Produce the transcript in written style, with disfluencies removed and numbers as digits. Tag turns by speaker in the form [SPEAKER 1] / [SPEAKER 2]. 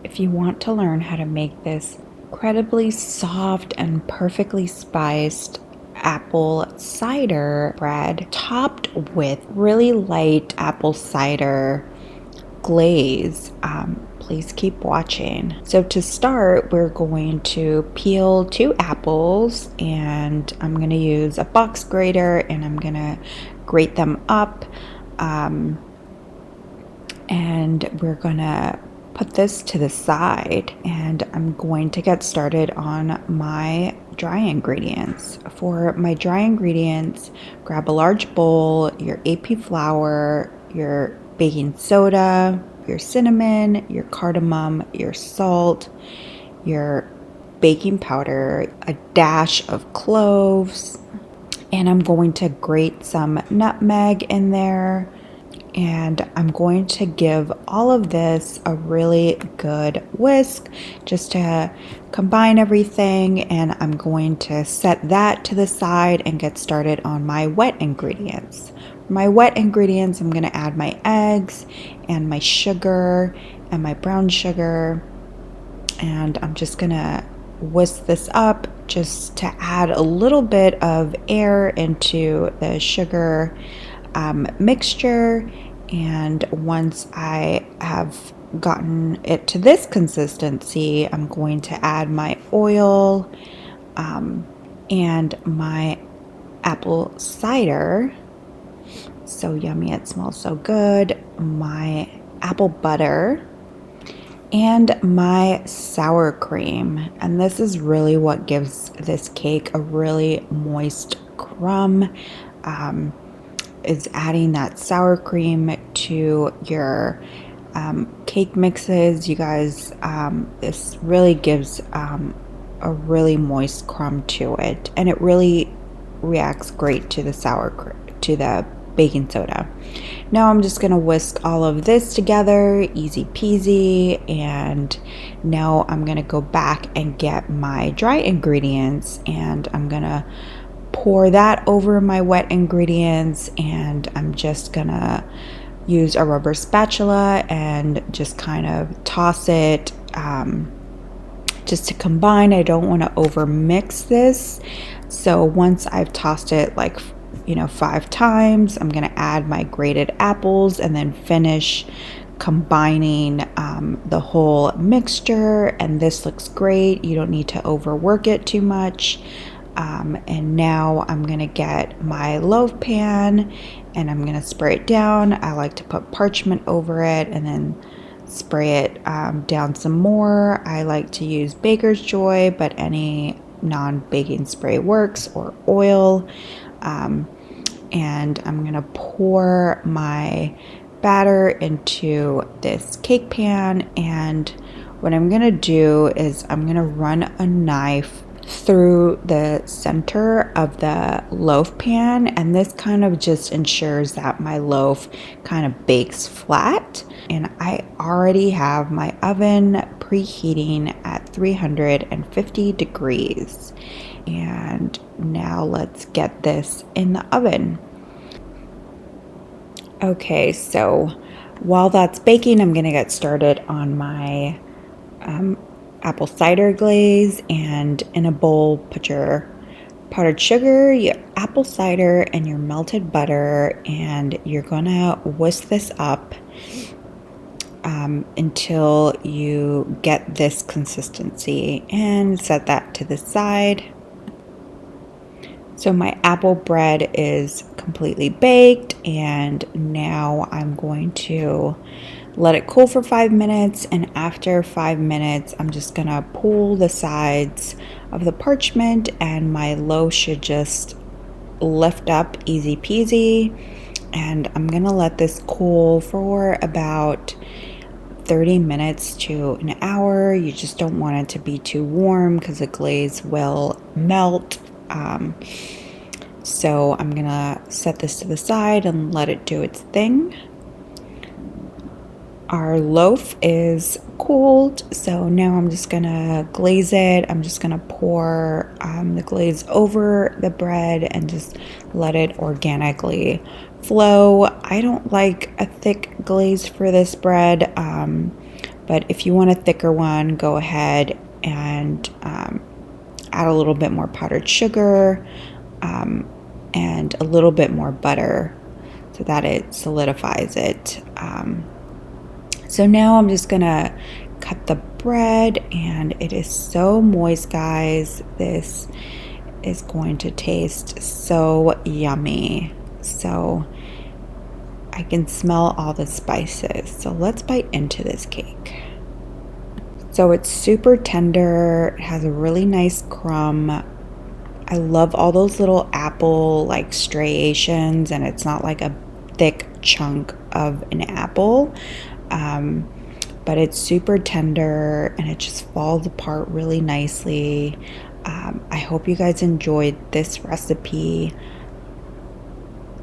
[SPEAKER 1] if you want to learn how to make this incredibly soft and perfectly spiced apple cider bread topped with really light apple cider glaze, please keep watching. So to start, we're going to peel 2 apples, and I'm going to use a box grater and I'm going to grate them up, and we're going to put this to the side, and I'm going to get started on my dry ingredients. For my dry ingredients, grab a large bowl, your AP flour, your baking soda, your cinnamon, your cardamom, your salt, your baking powder, a dash of cloves, and I'm going to grate some nutmeg in there. And I'm going to give all of this a really good whisk just to combine everything, and I'm going to set that to the side and get started on my wet ingredients. For my wet ingredients, I'm going to add my eggs and my sugar and my brown sugar, and I'm just going to whisk this up just to add a little bit of air into the sugar mixture. And once I have gotten it to this consistency, I'm going to add my oil and my apple cider. So yummy, it smells so good. My apple butter and my sour cream. And this is really what gives this cake a really moist crumb. Is adding that sour cream to your cake mixes. You guys, this really gives a really moist crumb to it, and it really reacts great to the baking soda. Now I'm just gonna whisk all of this together, easy peasy, and now I'm gonna go back and get my dry ingredients, and I'm gonna pour that over my wet ingredients, and I'm just gonna use a rubber spatula and just kind of toss it just to combine. I don't want to over mix this, so once I've tossed it 5 times, I'm gonna add my grated apples and then finish combining the whole mixture, and this looks great. You don't need to overwork it too much. And now I'm gonna get my loaf pan and I'm gonna spray it down. I like to put parchment over it and then spray it down some more. I like to use Baker's Joy, but any non-baking spray works, or oil. And I'm gonna pour my batter into this cake pan, and what I'm gonna do is I'm gonna run a knife through the center of the loaf pan, and this kind of just ensures that my loaf kind of bakes flat. And I already have my oven preheating at 350 degrees, and now let's get this in the oven. Okay, so while that's baking, I'm gonna get started on my apple cider glaze. And in a bowl, put your powdered sugar, your apple cider, and your melted butter, and you're gonna whisk this up until you get this consistency, and set that to the side. So my apple bread is completely baked, and now I'm going to let it cool for 5 minutes, and after 5 minutes I'm just gonna pull the sides of the parchment, and my loaf should just lift up easy peasy. And I'm gonna let this cool for about 30 minutes to an hour. You just don't want it to be too warm because the glaze will melt. So I'm gonna set this to the side and let it do its thing. Our loaf is cooled, so now I'm just gonna glaze it. I'm just gonna pour the glaze over the bread and just let it organically flow. I don't like a thick glaze for this bread, But if you want a thicker one, go ahead and add a little bit more powdered sugar and a little bit more butter so that it solidifies it. So now I'm just gonna cut the bread, and it is so moist, guys. This is going to taste so yummy. So I can smell all the spices. So let's bite into this cake. So it's super tender. It has a really nice crumb. I love all those little apple like striations, and it's not like a thick chunk of an apple. But it's super tender and it just falls apart really nicely. I hope you guys enjoyed this recipe.